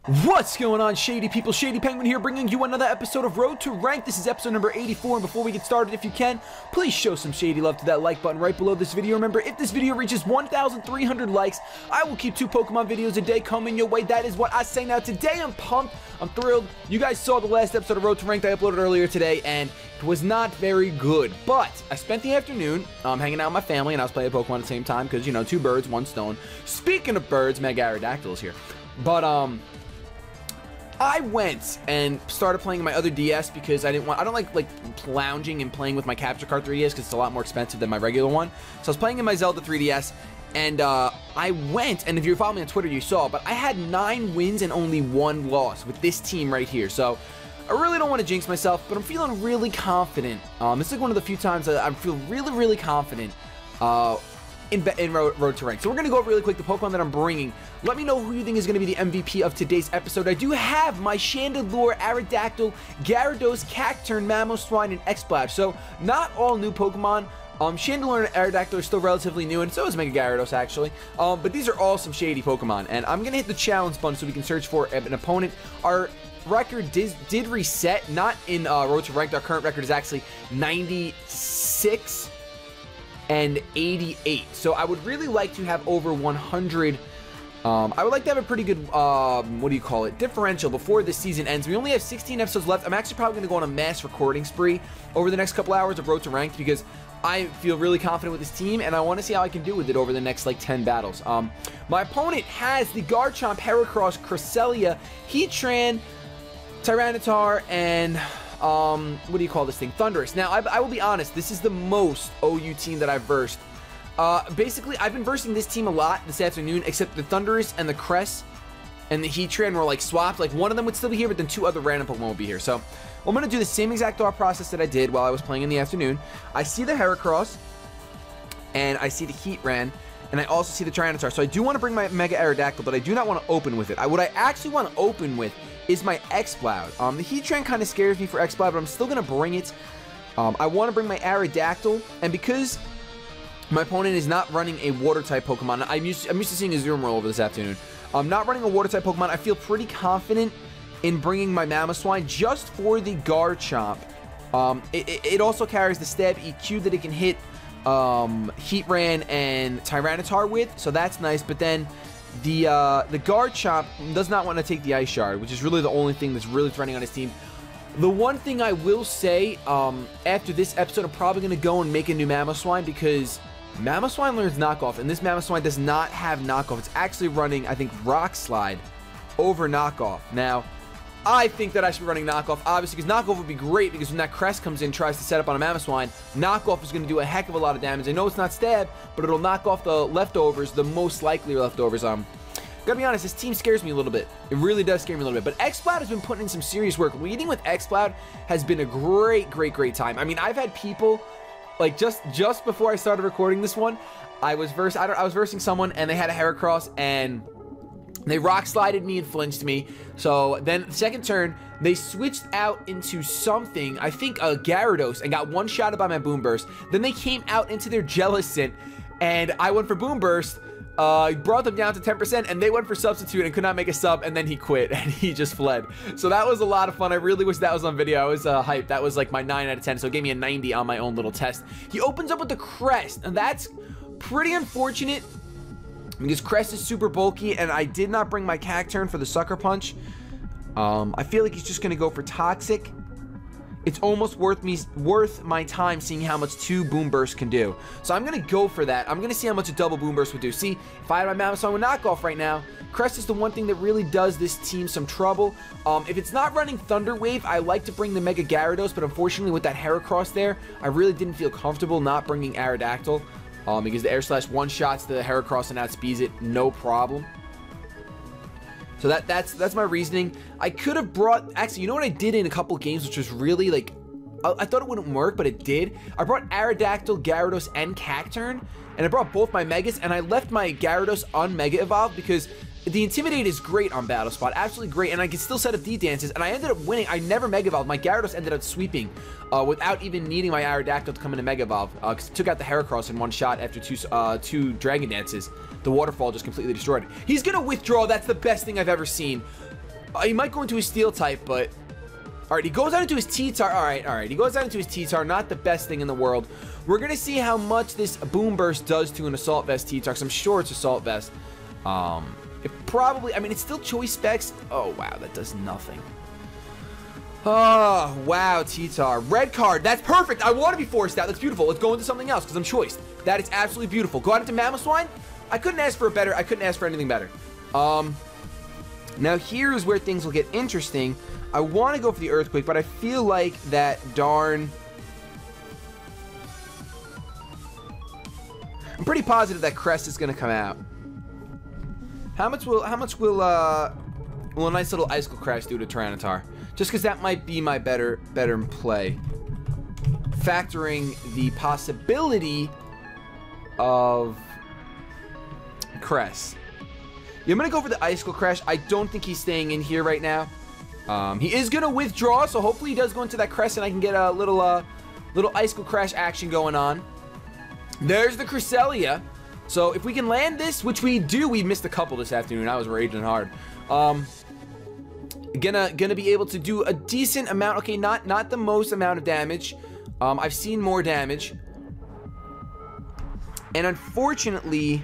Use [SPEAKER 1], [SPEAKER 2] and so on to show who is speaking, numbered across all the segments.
[SPEAKER 1] What's going on, Shady people? ShadyPenguinn here, bringing you another episode of Road to Rank. This is episode number 84, and before we get started, if you can, please show some shady love to that like button right below this video. Remember, if this video reaches 1,300 likes, I will keep 2 Pokemon videos a day coming your way. That is what I say. Now, today I'm pumped. I'm thrilled. You guys saw the last episode of Road to Rank I uploaded earlier today, and it was not very good. But I spent the afternoon hanging out with my family, and I was playing Pokemon at the same time because, you know, 2 birds, 1 stone. Speaking of birds, Mega Gyarados here. But, I went and started playing my other DS because I don't like lounging and playing with my capture card 3DS because it's a lot more expensive than my regular one. So I was playing in my Zelda 3DS, and I went, and if you follow me on Twitter, you saw, but I had 9 wins and only 1 loss with this team right here. So I really don't want to jinx myself, but I'm feeling really confident. This is like one of the few times that I feel really confident in Road to Rank. So we're going to go over really quick the Pokemon that I'm bringing. Let me know who you think is going to be the MVP of today's episode. I do have my Chandelure, Aerodactyl, Gyarados, Cacturne, Mamoswine, and X-Splash. So not all new Pokemon. Chandelure and Aerodactyl are still relatively new, and so is Mega Gyarados, actually. But these are all some shady Pokemon. And I'm going to hit the challenge button so we can search for an opponent. Our record did reset, not in Road to Rank. Our current record is actually 96 and 88. So I would really like to have over 100. I would like to have a pretty good, what do you call it, differential before this season ends. We only have 16 episodes left. I'm actually probably going to go on a mass recording spree over the next couple hours of Road to Ranked because I feel really confident with this team, and I want to see how I can do with it over the next, like, 10 battles. My opponent has the Garchomp, Heracross, Cresselia, Heatran, Tyranitar, and what do you call this thing? Thundurus. Now, I will be honest, this is the most OU team that I've versed. Basically, I've been versing this team a lot this afternoon, except the Thundurus and the Cress and the Heatran were like swapped. Like, one of them would still be here, but then 2 other random Pokemon will be here. So I'm going to do the same exact thought process that I did while I was playing in the afternoon. I see the Heracross, and I see the Heatran, and I also see the Tyranitar. So I do want to bring my Mega Aerodactyl, but I do not want to open with it. What I actually want to open with is my X-Cloud. The Heatran kind of scares me for X-Cloud, but I'm still going to bring it. I want to bring my Aerodactyl, and because my opponent is not running a Water-type Pokemon, I'm used to seeing a Azumarill over this afternoon. Not running a Water-type Pokemon, I feel pretty confident in bringing my Mamoswine just for the Garchomp. It also carries the Stab EQ that it can hit Heatran and Tyranitar with, so that's nice, but then the Garchomp does not want to take the Ice Shard, which is really the only thing that's really threatening on his team. The one thing I will say, after this episode, I'm probably going to go and make a new Mamoswine because Mamoswine learns Knockoff, and this Mamoswine does not have Knockoff. It's actually running, I think, Rock Slide over Knockoff. Now, I think that I should be running Knockoff, obviously, because Knockoff would be great, because when that Crest comes in, tries to set up on a Mamoswine, Knockoff is going to do a heck of a lot of damage. I know it's not Stab, but it'll knock off the leftovers, the most likely leftovers. Gotta be honest, this team scares me a little bit. It really does scare me a little bit. But X-Cloud has been putting in some serious work. Leading with X-Cloud has been a great time. I mean, I've had people, like, just before I started recording this one, I was versing someone, and they had a Heracross, and they rock slided me and flinched me. So then the second turn, they switched out into something, I think a Gyarados, and got one-shotted by my Boom Burst. Then they came out into their Jellicent, and I went for Boom Burst. Brought them down to 10%, and they went for Substitute and could not make a sub, and then he quit, and he just fled. So that was a lot of fun. I really wish that was on video. I was hyped. That was like my 9 out of 10, so it gave me a 90 on my own little test. He opens up with the Crest, and that's pretty unfortunate because Crest is super bulky, and I did not bring my Cacturne for the Sucker Punch. I feel like he's just going to go for Toxic. It's almost worth my time seeing how much 2 Boom Bursts can do. So I'm going to go for that. I'm going to see how much a double Boom Burst would do. See, if I had my Mamoswine with Knockoff right now, Crest is the one thing that really does this team some trouble. If it's not running Thunder Wave, I like to bring the Mega Gyarados, but unfortunately with that Heracross there, I really didn't feel comfortable not bringing Aerodactyl because the Air Slash one-shots the Heracross and outspeeds it, no problem. So that's my reasoning. I could have brought, actually, you know what I did in a couple games, which was really, like, I thought it wouldn't work, but it did. I brought Aerodactyl, Gyarados, and Cacturne, and I brought both my Megas, and I left my Gyarados on Mega Evolve because the Intimidate is great on Battle Spot, absolutely great, and I can still set up D-Dances, and I ended up winning. I never Mega Evolved. My Gyarados ended up sweeping without even needing my Aerodactyl to come into Mega Evolve, because it took out the Heracross in one shot after two Dragon Dances. The Waterfall just completely destroyed it. He's going to withdraw. That's the best thing I've ever seen. He might go into his Steel type, but... Alright, he goes out into his T-Tar. Alright. He goes out into his T-Tar. Not the best thing in the world. We're going to see how much this Boom Burst does to an Assault Vest T-Tar, because I'm sure it's Assault Vest. It probably... I mean, it's still choice specs. Oh, wow. That does nothing. Oh, wow, T-Tar. Red card. That's perfect. I want to be forced out. That's beautiful. Let's go into something else, because I'm choiced. That is absolutely beautiful. Go out into Mamoswine. I couldn't ask for a better... I couldn't ask for anything better. Now, here's where things will get interesting. I want to go for the Earthquake, but I feel like that darn... I'm pretty positive that Crest is going to come out. How much will a nice little Icicle Crash do to Tyranitar? Just because that might be my better play. Factoring the possibility of Crest. Yeah, I'm going to go for the Icicle Crash. I don't think he's staying in here right now. He is going to withdraw, so hopefully he does go into that Crest and I can get a little Icicle Crash action going on. There's the Cresselia. So if we can land this, which we do, we missed a couple this afternoon. I was raging hard. Gonna be able to do a decent amount. Okay, not the most amount of damage. I've seen more damage. And unfortunately,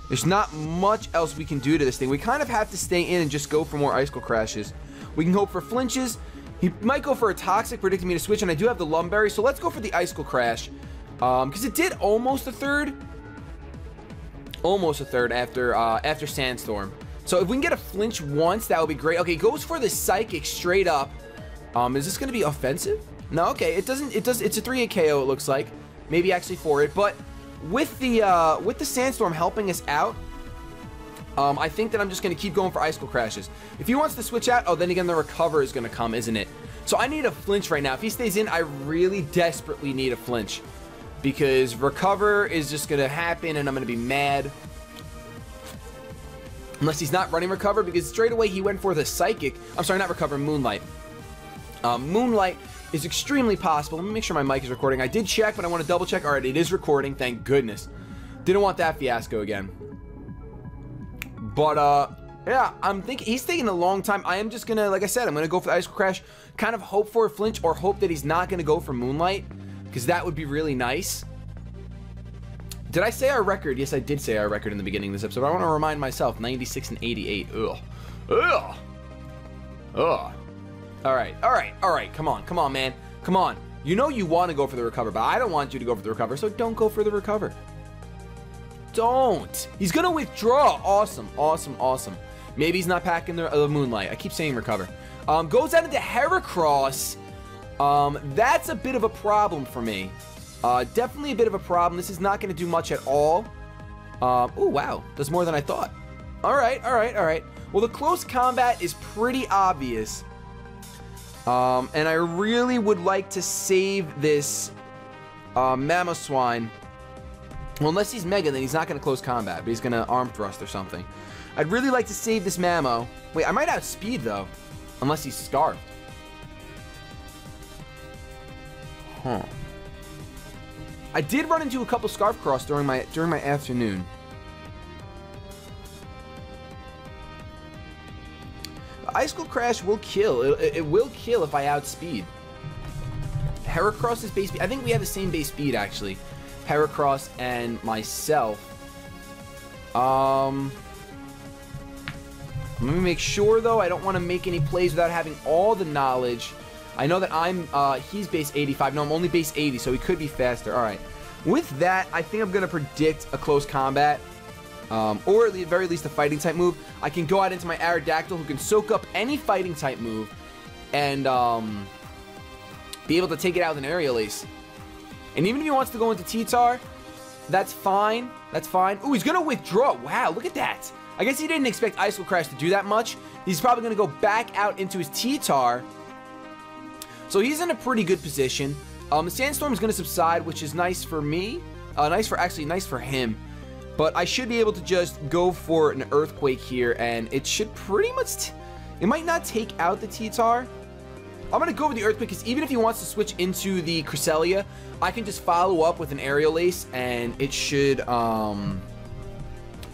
[SPEAKER 1] there's not much else we can do to this thing. We kind of have to stay in and just go for more Icicle Crashes. We can hope for flinches. He might go for a Toxic, predicting me to switch, and I do have the Lumberry, so let's go for the Icicle Crash. Because it did almost a third. Almost a third after Sandstorm. So if we can get a flinch once, that would be great. Okay, goes for the Psychic straight up. Is this going to be offensive? No, okay, it doesn't. It's a 3-8 KO, it looks like. Maybe actually for it, but with the Sandstorm helping us out, I think that I'm just going to keep going for Icicle Crashes. If he wants to switch out, oh, then again, the Recover is going to come, isn't it? So I need a flinch right now. If he stays in, I really desperately need a flinch. Because Recover is just going to happen, and I'm going to be mad. Unless he's not running Recover, because straight away he went for the Psychic. I'm sorry, not Recover, Moonlight. Moonlight is extremely possible. Let me make sure my mic is recording. I did check, but I want to double check. All right, it is recording. Thank goodness. Didn't want that fiasco again. But, yeah, I'm thinking he's taking a long time. I am just going to, like I said, I'm going to go for the Icicle Crash. Kind of hope for a flinch or hope that he's not going to go for Moonlight. Because that would be really nice. Did I say our record? Yes, I did say our record in the beginning of this episode. I want to remind myself, 96 and 88. Ugh. Ugh. Ugh. Alright. Come on, man. Come on. You know you want to go for the Recover, but I don't want you to go for the Recover, so don't go for the Recover. Don't. He's going to withdraw. Awesome. Maybe he's not packing the Moonlight. I keep saying Recover. Goes out into Heracross. That's a bit of a problem for me. Definitely a bit of a problem. This is not going to do much at all. Oh, wow. Does more than I thought. All right. Well, the close combat is pretty obvious. And I really would like to save this Mamoswine. Well, unless he's Mega, then he's not going to close combat, but he's going to Arm Thrust or something. I'd really like to save this Mamo. Wait, I might outspeed, though. Unless he's Scarfed. Huh. I did run into a couple Scarf Cross during my afternoon. Icicle Crash will kill. It will kill if I outspeed. Heracross is base speed. I think we have the same base speed, actually. Heracross and myself. Let me make sure, though. I don't want to make any plays without having all the knowledge. I know that he's base 85. No, I'm only base 80, so he could be faster. All right. With that, I think I'm going to predict a close combat. Or at the very least a fighting type move. I can go out into my Aerodactyl, who can soak up any fighting type move. And be able to take it out with an Aerial Ace. And even if he wants to go into T-Tar, that's fine. That's fine. Ooh, he's going to withdraw. Wow, look at that. I guess he didn't expect Icicle Crash to do that much. He's probably going to go back out into his T-Tar. So he's in a pretty good position. The Sandstorm is going to subside, which is nice for me. Nice for him. But I should be able to just go for an Earthquake here, and it should pretty much... it might not take out the T-Tar. I'm going to go with the Earthquake, because even if he wants to switch into the Cresselia, I can just follow up with an Aerial Ace, and it should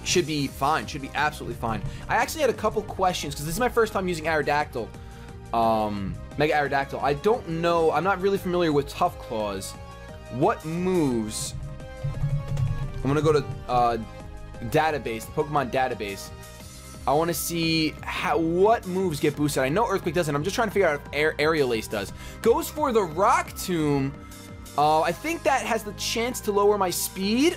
[SPEAKER 1] should be fine. Should be absolutely fine. I actually had a couple questions because this is my first time using Aerodactyl. Mega Aerodactyl. I don't know. I'm not really familiar with Tough Claws. What moves? I'm going to go to database, the Pokemon database. I want to see what moves get boosted. I know Earthquake doesn't. I'm just trying to figure out if Aerial Ace does. Goes for the Rock Tomb. I think that has the chance to lower my speed.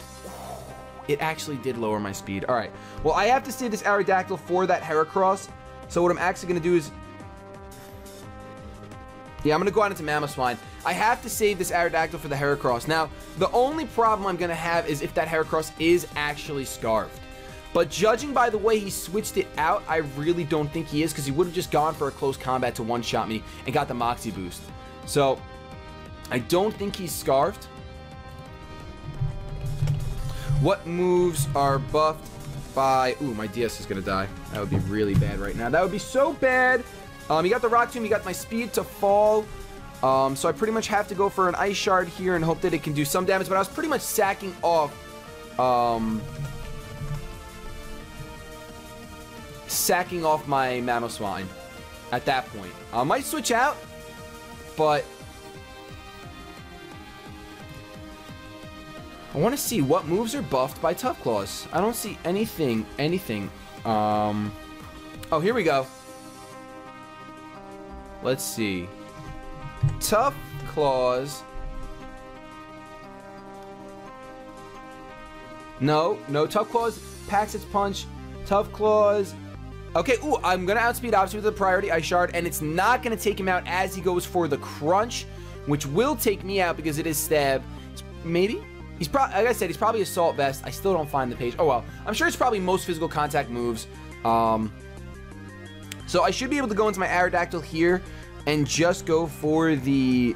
[SPEAKER 1] It actually did lower my speed. All right. Well, I have to save this Aerodactyl for that Heracross. So what I'm actually going to do is... yeah, I'm going to go out into Mamoswine. I have to save this Aerodactyl for the Heracross. Now, the only problem I'm going to have is if that Heracross is actually Scarfed. But judging by the way he switched it out, I really don't think he is, because he would have just gone for a close combat to one-shot me and got the Moxie boost. So, I don't think he's Scarfed. What moves are buffed by... ooh, my DS is going to die. That would be really bad right now. That would be so bad. You got the Rock Tomb, you got my speed to fall. So I pretty much have to go for an Ice Shard here and hope that it can do some damage. But I was pretty much sacking off... sacking off my Mamoswine at that point. I might switch out, but I want to see what moves are buffed by Tough Claws. I don't see anything. Oh, here we go. Let's see. Tough Claws. No, Tough Claws packs its punch. Tough Claws. Okay, ooh, I'm going to outspeed obviously with the priority Ice Shard, and it's not going to take him out as he goes for the Crunch, which will take me out because it is Stab. Maybe? He's probably, like I said, he's probably Assault Vest. I still don't find the page. Oh, well. I'm sure it's probably most physical contact moves. So I should be able to go into my Aerodactyl here and just go for the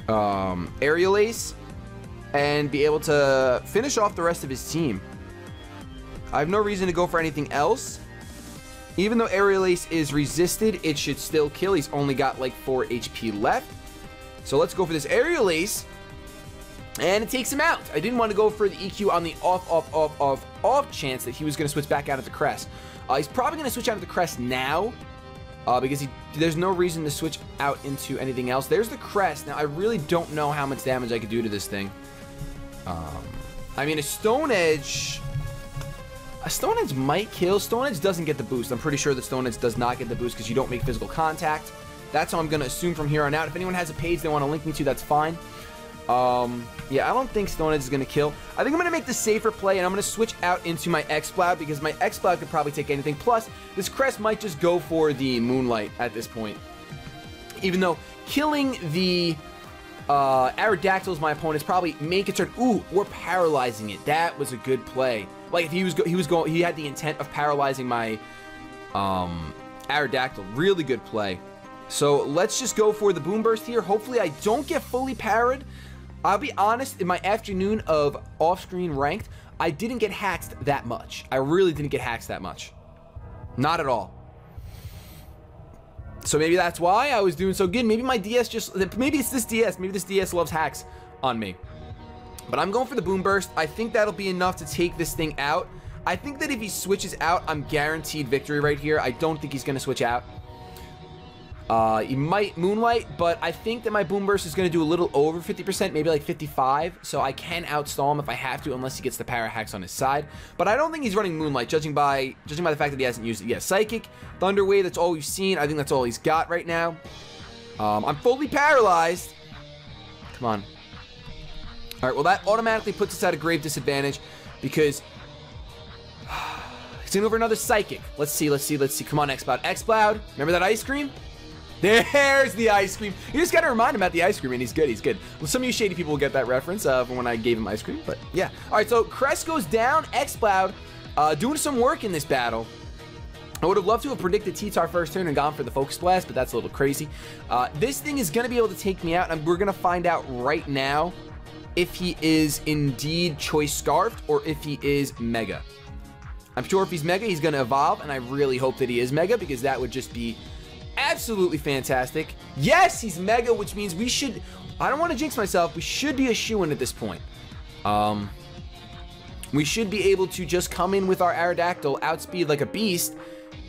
[SPEAKER 1] Aerial Ace and be able to finish off the rest of his team. I have no reason to go for anything else. Even though Aerial Ace is resisted, it should still kill. He's only got like 4 HP left. So let's go for this Aerial Ace. And it takes him out. I didn't want to go for the EQ on the off chance that he was going to switch back out of the Crest. He's probably going to switch out of the Crest now. Because there's no reason to switch out into anything else. There's the Crest. Now, I really don't know how much damage I could do to this thing. I mean, a Stone Edge... a Stone Edge might kill. Stone Edge doesn't get the boost. I'm pretty sure that Stone Edge does not get the boost because you don't make physical contact. That's how I'm going to assume from here on out. If anyone has a page they want to link me to, that's fine. Yeah, I don't think Stone Edge is going to kill. I think I'm going to make the safer play, and I'm going to switch out into my X-Cloud because my X-Cloud could probably take anything. Plus, this Crest might just go for the Moonlight at this point. Even though killing the Aerodactyls, my opponent's probably make it turn. Ooh, we're paralyzing it. That was a good play. Like if he had the intent of paralyzing my Aerodactyl. Really good play. So let's just go for the Boom Burst here. Hopefully I don't get fully parried. I'll be honest, in my afternoon of off-screen ranked, I didn't get hacked that much. I really didn't get hacked that much. Not at all. So maybe that's why I was doing so good. Maybe my DS just... maybe it's this DS. Maybe this DS loves hacks on me. But I'm going for the Boom Burst. I think that'll be enough to take this thing out. I think that if he switches out, I'm guaranteed victory right here. I don't think he's going to switch out. He might Moonlight, but I think that my Boom Burst is going to do a little over 50%, maybe like 55, so I can outstall him if I have to, unless he gets the Para Hacks on his side. But I don't think he's running Moonlight, judging by the fact that he hasn't used it yet. Psychic, Thunder Wave, that's all we've seen. I think that's all he's got right now. I'm fully paralyzed. Come on. All right, well, that automatically puts us at a grave disadvantage because he's going to go for another Psychic. Let's see. Come on, X-Cloud. X-Cloud, remember that Ice Cream? There's the Ice Cream. You just gotta remind him about the Ice Cream, and he's good, Well, some of you shady people will get that reference from when I gave him Ice Cream, but yeah. All right, so Crest goes down. X-Cloud doing some work in this battle. I would have loved to have predicted T-Tar first turn and gone for the Focus Blast, but that's a little crazy. This thing is gonna be able to take me out, and we're gonna find out right now if he is indeed Choice Scarfed or if he is Mega. I'm sure if he's Mega, he's gonna evolve, and I really hope that he is Mega, because that would just be absolutely fantastic. Yes, he's Mega, which means we should... I don't want to jinx myself. We should be a shoo-in at this point. we should be able to just come in with our Aerodactyl, outspeed like a beast,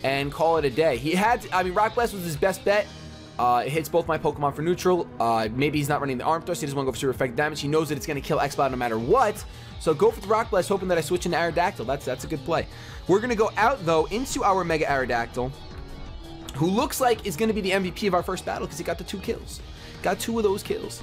[SPEAKER 1] and call it a day. He had, I mean, Rock Blast was his best bet. It hits both my Pokemon for neutral. Maybe he's not running the Arm Thrust. He doesn't want to go for super effective damage. He knows that it's going to kill X-Cloud no matter what. So go for the Rock Blast, hoping that I switch into Aerodactyl. That's a good play. We're going to go out, though, into our Mega Aerodactyl, who looks like is going to be the MVP of our first battle because he got the 2 kills. Got 2 of those kills.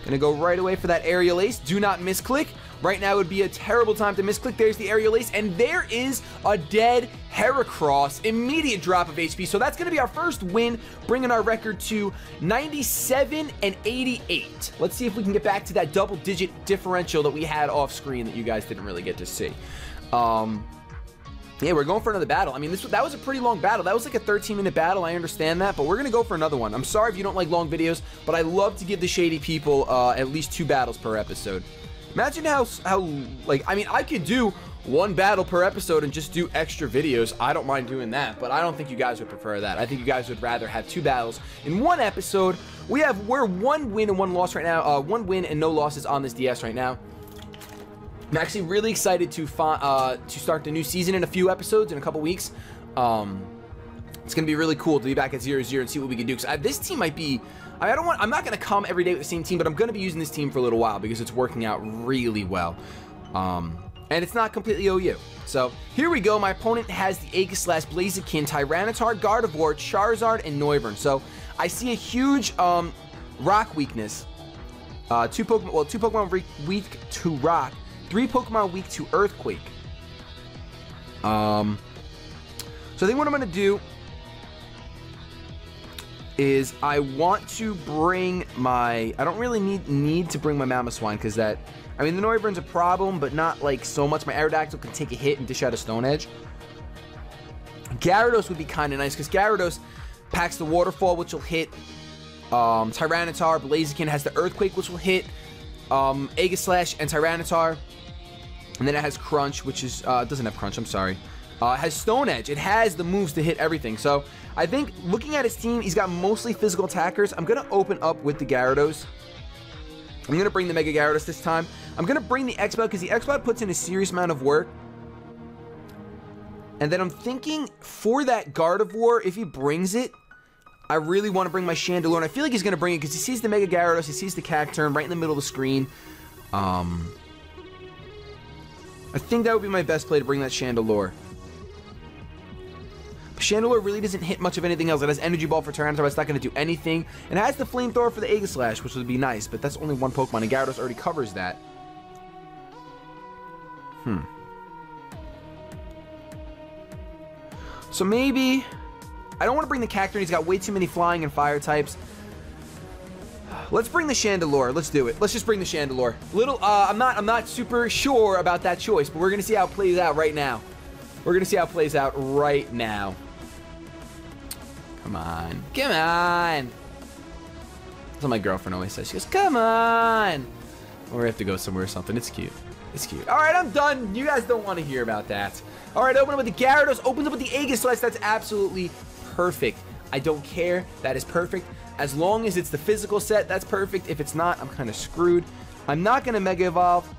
[SPEAKER 1] Going to go right away for that Aerial Ace. Do not misclick. Right now would be a terrible time to misclick. There's the Aerial Ace, and there is a dead Heracross. Immediate drop of HP. So that's going to be our first win, bringing our record to 97 and 88. Let's see if we can get back to that double-digit differential that we had off screen that you guys didn't really get to see. Yeah, we're going for another battle. I mean, that was a pretty long battle. That was like a 13-minute battle. I understand that, but we're going to go for another one. I'm sorry if you don't like long videos, but I love to give the Shady people at least 2 battles per episode. Imagine how, like, I mean, I could do 1 battle per episode and just do extra videos. I don't mind doing that, but I don't think you guys would prefer that. I think you guys would rather have 2 battles in 1 episode. We're 1 win and 1 loss right now. 1 win and no losses on this DS right now. I'm actually really excited to start the new season in a few episodes in a couple weeks. It's gonna be really cool to be back at 0-0 and see what we can do. Because this team might be. I'm not gonna come every day with the same team, but I'm gonna be using this team for a little while because it's working out really well. And it's not completely OU. So here we go. My opponent has the Aegislash, Blaziken, Tyranitar, Gardevoir, Charizard, and Noivern. So I see a huge rock weakness. 2 Pokemon weak to rock. 3 Pokemon weak to Earthquake. So I think what I'm going to do is I want to bring my... I don't really need to bring my Mamoswine because that... I mean, the Noivern's a problem, but not like so much. My Aerodactyl can take a hit and dish out a Stone Edge. Gyarados would be kind of nice because Gyarados packs the Waterfall, which will hit Tyranitar. Blaziken has the Earthquake, which will hit Aegislash and Tyranitar. And then it has Crunch, which is, it doesn't have Crunch, I'm sorry. It has Stone Edge. It has the moves to hit everything. So I think looking at his team, he's got mostly physical attackers. I'm going to open up with the Gyarados. I'm going to bring the Mega Gyarados this time. I'm going to bring the X-Bot because the X-Bot puts in a serious amount of work. And then I'm thinking for that Gardevoir, if he brings it, I really want to bring my Chandelure. And I feel like he's going to bring it because he sees the Mega Gyarados, he sees the Cacturne right in the middle of the screen. I think that would be my best play to bring that Chandelure. Chandelure really doesn't hit much of anything else. It has Energy Ball for Tyranitar, but it's not going to do anything. And it has the Flamethrower for the Aegislash, which would be nice, but that's only 1 Pokemon, and Gyarados already covers that. So maybe... I don't want to bring the Cacturne. He's got way too many Flying and Fire types. Let's bring the Chandelure. Let's do it. Let's just bring the Chandelure. I'm not super sure about that choice, but we're gonna see how it plays out right now. We're gonna see how it plays out right now. Come on. Come on. That's what my girlfriend always says. She goes, come on. Or we have to go somewhere or something. It's cute. It's cute. All right, I'm done. You guys don't want to hear about that. All right, open up with the Gyarados. Opens up with the Aegislash. That's absolutely perfect. I don't care. That is perfect. As long as it's the physical set, that's perfect. If it's not, I'm kind of screwed. I'm not going to Mega Evolve.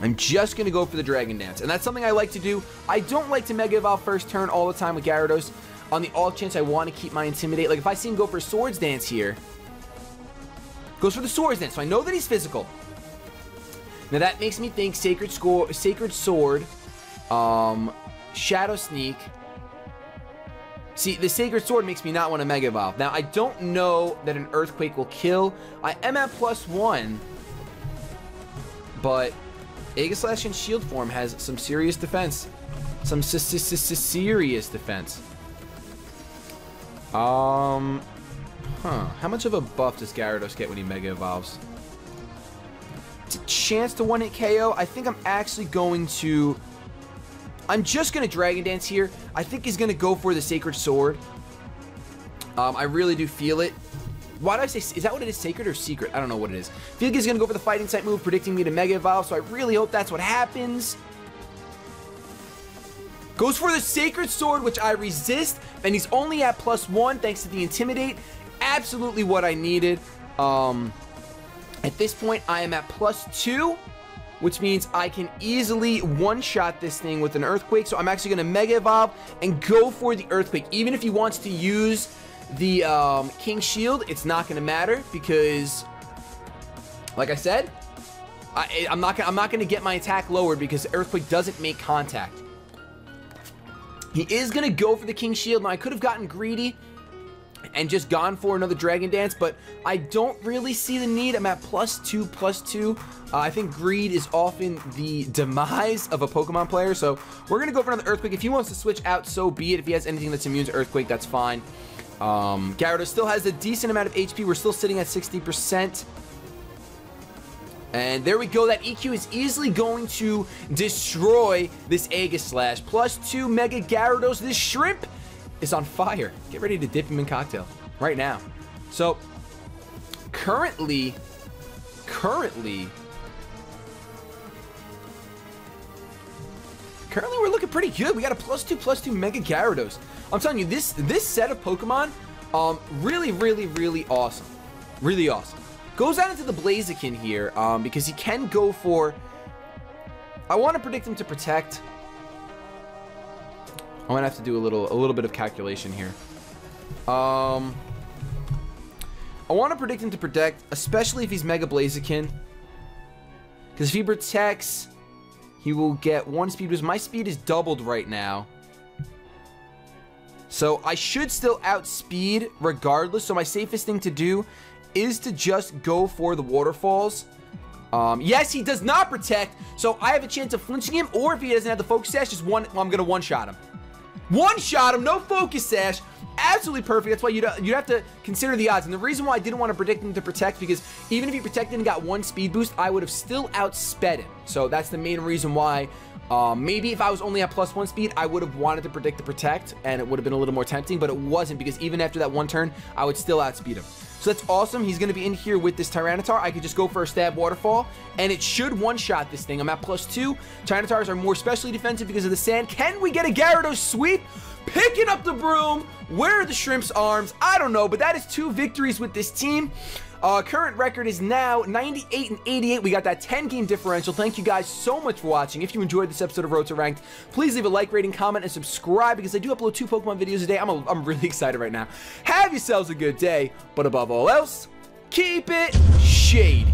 [SPEAKER 1] I'm just going to go for the Dragon Dance. And that's something I like to do. I don't like to Mega Evolve first turn all the time with Gyarados. On the off chance I want to keep my Intimidate. Like if I see him go for Swords Dance here. Goes for the Swords Dance. So I know that he's physical. Now that makes me think Sacred Sword. Shadow Sneak. See, the Sacred Sword makes me not want to Mega Evolve. Now, I don't know that an Earthquake will kill. I am at +1. But Aegislash in Shield form has some serious defense. Some serious defense. How much of a buff does Gyarados get when he Mega Evolves? It's a chance to 1-hit KO. I think I'm actually going to... I'm just going to Dragon Dance here. I think he's going to go for the Sacred Sword. I really do feel it. Why did I say... Is that what it is? Sacred or Secret? I don't know what it is. I feel like he's going to go for the Fighting type move, predicting me to Mega Evolve, so I really hope that's what happens. Goes for the Sacred Sword, which I resist, and he's only at +1 thanks to the Intimidate. Absolutely what I needed. At this point, I am at +2. which means I can easily one-shot this thing with an Earthquake. So I'm actually going to Mega Evolve and go for the Earthquake. Even if he wants to use the King Shield, it's not going to matter because, like I said, I'm not going to get my attack lowered because Earthquake doesn't make contact. He is going to go for the King Shield. Now, I could have gotten greedy and just gone for another Dragon Dance, but I don't really see the need. I'm at +2/+2. I think greed is often the demise of a Pokemon player, so we're going to go for another Earthquake. If he wants to switch out, so be it. If he has anything that's immune to Earthquake, that's fine. Gyarados still has a decent amount of HP. We're still sitting at 60%. And there we go. That EQ is easily going to destroy this Aegislash. +2 Mega Gyarados. This Shrimp is on fire. Get ready to dip him in Cocktail right now. So currently we're looking pretty good. We got a +2/+2 Mega Gyarados. I'm telling you, this set of Pokemon, really awesome. Really awesome. Goes out into the Blaziken here, because he can go for... I want to predict him to Protect. I'm gonna have to do a little bit of calculation here. I want to predict him to Protect, especially if he's Mega Blaziken. Because if he protects, he will get 1 speed boost. My speed is doubled right now. So I should still outspeed regardless. So my safest thing to do is to just go for the waterfalls. Yes, he does not protect, so I have a chance of flinching him, or if he doesn't have the focus sash, I'm gonna one-shot him. One-shot him, no focus sash. Absolutely perfect. That's why you'd have to consider the odds. And the reason why I didn't want to predict him to protect, because even if he protected and got 1 speed boost, I would have still outsped him. So that's the main reason why. Maybe if I was only at +1 speed, I would have wanted to predict the protect, and it would have been a little more tempting, but it wasn't, because even after that 1 turn, I would still outspeed him. So that's awesome. He's going to be in here with this Tyranitar. I could just go for a Stab Waterfall, and it should one-shot this thing. I'm at +2. Tyranitars are more specially defensive because of the sand. Can we get a Gyarados sweep? Picking up the broom. Where are the Shrimp's arms? I don't know, but that is 2 victories with this team. Current record is now 98 and 88. We got that 10-game differential. Thank you guys so much for watching. If you enjoyed this episode of Road to Ranked, please leave a like, rating, comment, and subscribe, because I do upload 2 Pokemon videos a day. I'm really excited right now. Have yourselves a good day, but above all else, keep it shady.